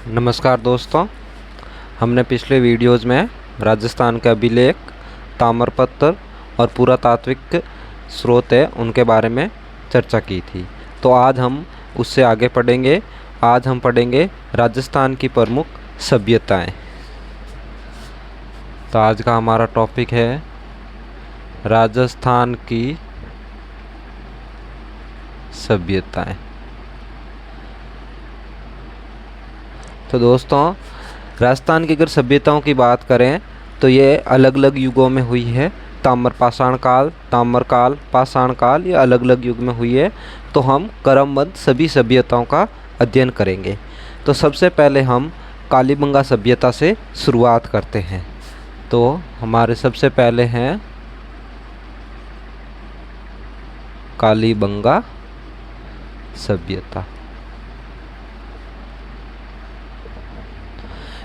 नमस्कार दोस्तों, हमने पिछले वीडियोज़ में राजस्थान के अभिलेख, ताम्रपत्र और पुरातात्विक स्रोत है उनके बारे में चर्चा की थी। तो आज हम उससे आगे पढ़ेंगे। आज हम पढ़ेंगे राजस्थान की प्रमुख सभ्यताएं। तो आज का हमारा टॉपिक है राजस्थान की सभ्यताएं। तो दोस्तों, राजस्थान की अगर सभ्यताओं की बात करें तो ये अलग अलग युगों में हुई है। ताम्रपाषाण काल, ताम्रकाल, पाषाण काल, ये अलग अलग युग में हुई है। तो हम क्रमबद्ध सभी सभ्यताओं का अध्ययन करेंगे। तो सबसे पहले हम कालीबंगा सभ्यता से शुरुआत करते हैं। तो हमारे सबसे पहले हैं कालीबंगा सभ्यता।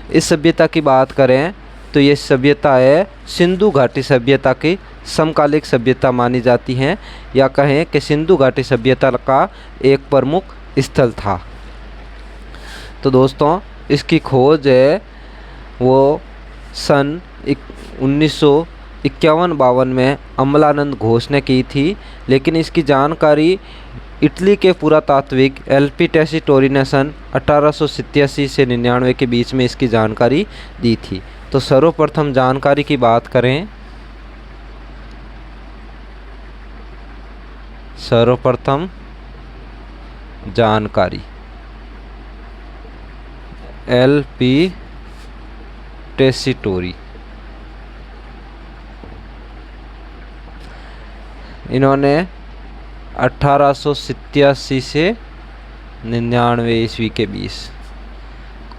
इस सभ्यता की बात करें तो ये सभ्यता है सिंधु घाटी सभ्यता की समकालिक सभ्यता मानी जाती हैं, या कहें कि सिंधु घाटी सभ्यता का एक प्रमुख स्थल था। तो दोस्तों, इसकी खोज है वो सन 1951-52 में अमलानंद घोष ने की थी, लेकिन इसकी जानकारी इटली के पुरातात्विक एलपी टेसीटोरी ने सन 1887 से 99 के बीच में इसकी जानकारी दी थी। तो सर्वप्रथम जानकारी की बात करें, सर्वप्रथम जानकारी एलपी टेसीटोरी, इन्होंने 1887 से 99 ईस्वी के बीच।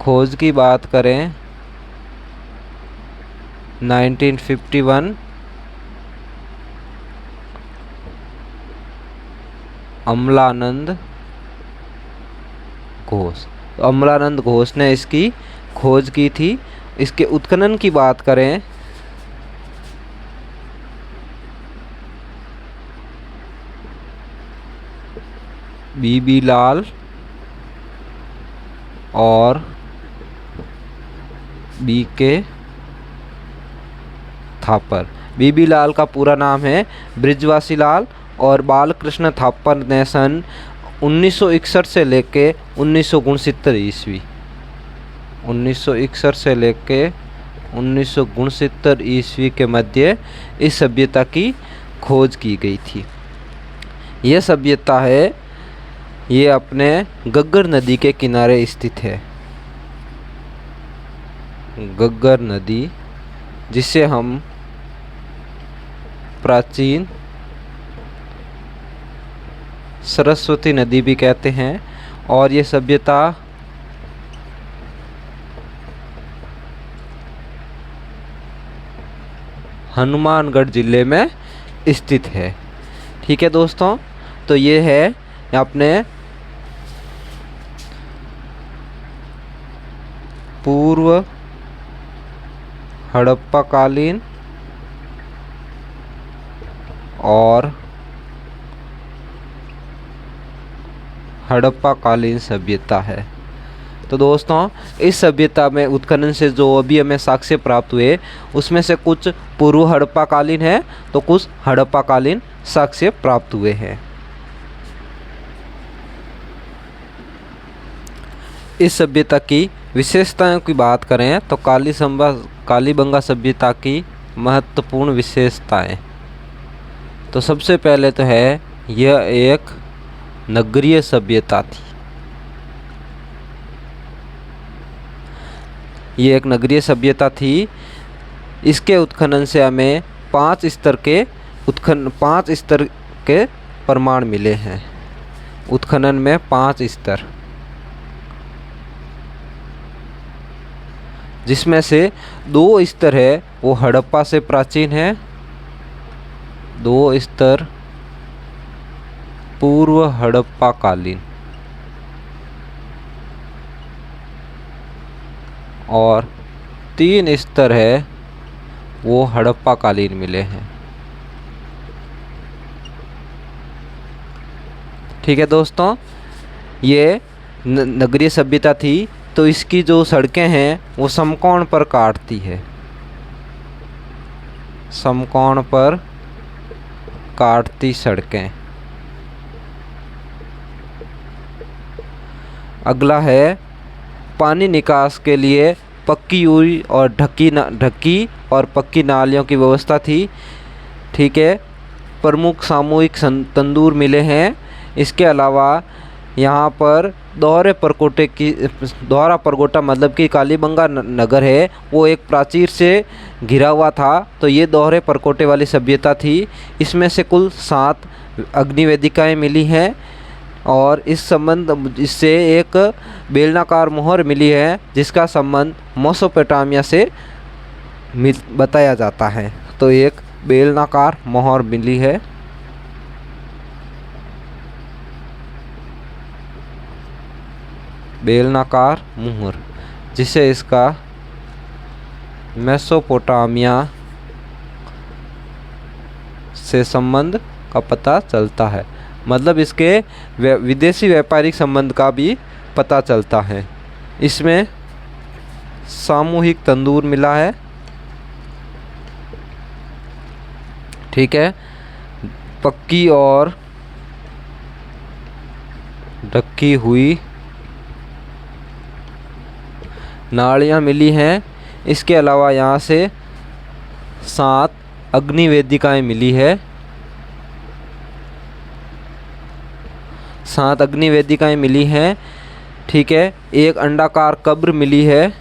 खोज की बात करें 1951 अमलानंद घोष। अमलानंद घोष ने इसकी खोज की थी। इसके उत्खनन की बात करें बीबी लाल और बीके थापर। बीबी लाल का पूरा नाम है बृजवासी लाल और बालकृष्ण थापर ने सन 1961 से लेके 1969 ईस्वी 1961 से लेके 1969 ईस्वी के मध्य इस सभ्यता की खोज की गई थी। यह सभ्यता है, ये अपने गग्गर नदी के किनारे स्थित है। गग्गर नदी, जिसे हम प्राचीन सरस्वती नदी भी कहते हैं, और ये सभ्यता हनुमानगढ़ जिले में स्थित है। ठीक है दोस्तों, तो ये है अपने पूर्व हड़प्पा कालीन और हड़प्पा कालीन सभ्यता है। तो दोस्तों, इस सभ्यता में उत्खनन से जो अभी हमें साक्ष्य प्राप्त हुए उसमें से कुछ पूर्व हड़प्पा कालीन है तो कुछ हड़प्पा कालीन साक्ष्य प्राप्त हुए हैं। इस सभ्यता की विशेषताओं की बात करें तो कालीबंगा सभ्यता की महत्वपूर्ण विशेषताएं। तो सबसे पहले तो है यह एक नगरीय सभ्यता थी। ये एक नगरीय सभ्यता थी। इसके उत्खनन से हमें 5 स्तर के प्रमाण मिले हैं। उत्खनन में 5 स्तर, जिसमें से 2 स्तर है वो हड़प्पा से प्राचीन है, 2 स्तर पूर्व हड़प्पा कालीन, और 3 स्तर है वो हड़प्पा कालीन मिले हैं। ठीक है दोस्तों, ये नगरीय सभ्यता थी। तो इसकी जो सड़कें हैं वो समकोण पर काटती है, समकोण पर काटती सड़कें। अगला है पानी निकास के लिए पक्की हुई और ढकी और पक्की नालियों की व्यवस्था थी। ठीक है, प्रमुख सामूहिक तंदूर मिले हैं। इसके अलावा यहाँ पर दोहरा परकोटा मतलब कि कालीबंगा नगर है वो एक प्राचीर से घिरा हुआ था, तो ये दोहरे परकोटे वाली सभ्यता थी। इसमें से कुल 7 अग्निवेदिकाएँ मिली हैं और इससे एक बेलनाकार मोहर मिली है जिसका संबंध मेसोपोटामिया से बताया जाता है। तो एक बेलनाकार मोहर मिली है। बेलनाकार मुहर जिसे इसका मेसोपोटामिया से संबंध का पता चलता है, मतलब इसके विदेशी व्यापारिक संबंध का भी पता चलता है। इसमें सामूहिक तंदूर मिला है। ठीक है, पक्की और ढकी हुई नालियाँ मिली हैं। इसके अलावा यहाँ से 7 अग्निवेदिकाएँ मिली है। 7 अग्निवेदिकाएँ मिली हैं। ठीक है, एक अंडाकार कब्र मिली है।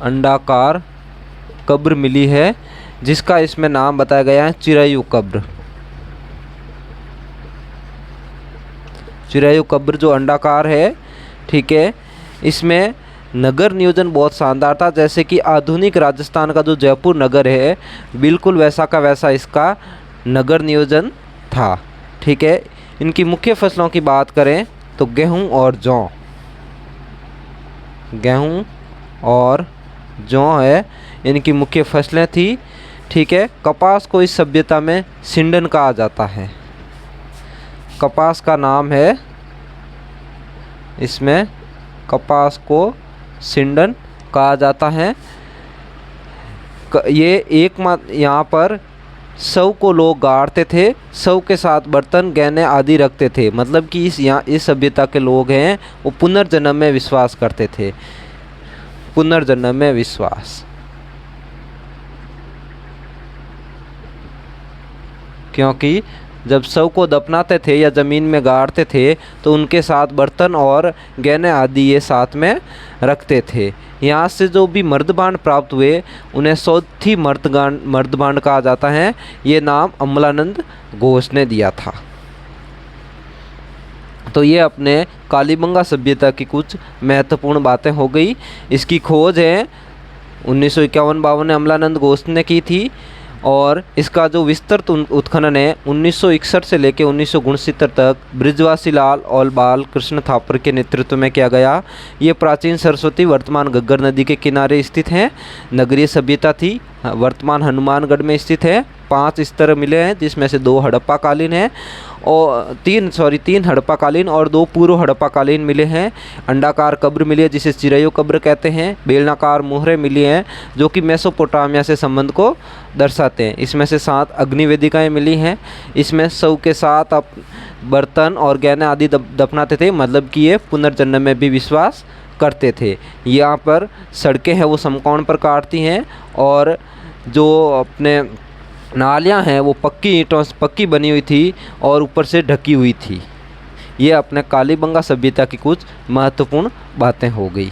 अंडाकार कब्र मिली है जिसका इसमें नाम बताया गया है चिरायु कब्र। चिरायु कब्र जो अंडाकार है। ठीक है, इसमें नगर नियोजन बहुत शानदार था, जैसे कि आधुनिक राजस्थान का जो जयपुर नगर है बिल्कुल वैसा का वैसा इसका नगर नियोजन था। ठीक है, इनकी मुख्य फसलों की बात करें तो गेहूं और जौ, गेहूं और जौ है इनकी मुख्य फसलें थी। ठीक है, कपास को इस सभ्यता में सिंडन कहा जाता है। कपास का नाम है, इसमें कपास को सिंडन कहा जाता है। ये यहाँ पर सौ को लोग गाड़ते थे, सौ के साथ बर्तन गहने आदि रखते थे, मतलब कि इस सभ्यता के लोग हैं वो पुनर्जन्म में विश्वास करते थे। पुनर्जन्म में विश्वास, क्योंकि जब शव को दफनाते थे या ज़मीन में गाड़ते थे तो उनके साथ बर्तन और गहने आदि ये साथ में रखते थे। यहाँ से जो भी मर्दबांड प्राप्त हुए उन्हें सौथी मर्दबांड कहा जाता है। ये नाम अमलानंद घोष ने दिया था। तो ये अपने कालीबंगा सभ्यता की कुछ महत्वपूर्ण बातें हो गई। इसकी खोज है 1951-52 में अमलानंद घोष ने की थी और इसका जो विस्तृत उत्खनन है 1961 से लेकर 1969 तक बृजवासी लाल और बाल कृष्ण थापर के नेतृत्व में किया गया। ये प्राचीन सरस्वती वर्तमान घग्गर नदी के किनारे स्थित है। नगरीय सभ्यता थी, वर्तमान हनुमानगढ़ में स्थित है। 5 स्तर मिले हैं जिसमें से 2 हड़प्पा कालीन हैं और 3 हड़प्पा कालीन और 2 पूर्व हड़प्पा कालीन मिले हैं। अंडाकार कब्र मिली है जिसे चिरायु कब्र कहते हैं। बेलनाकार मोहरें मिली हैं जो कि मेसोपोटामिया से संबंध को दर्शाते हैं। इसमें से 7 अग्निवेदिकाएँ मिली हैं। इसमें शव के साथ बर्तन और गहने आदि दफनाते थे, मतलब कि ये पुनर्जन्म में भी विश्वास करते थे। यहाँ पर सड़कें हैं वो समकोण पर काटती हैं और जो अपने नालियाँ हैं वो पक्की ईंटों से पक्की बनी हुई थी और ऊपर से ढकी हुई थी। ये अपने कालीबंगा सभ्यता की कुछ महत्वपूर्ण बातें हो गई।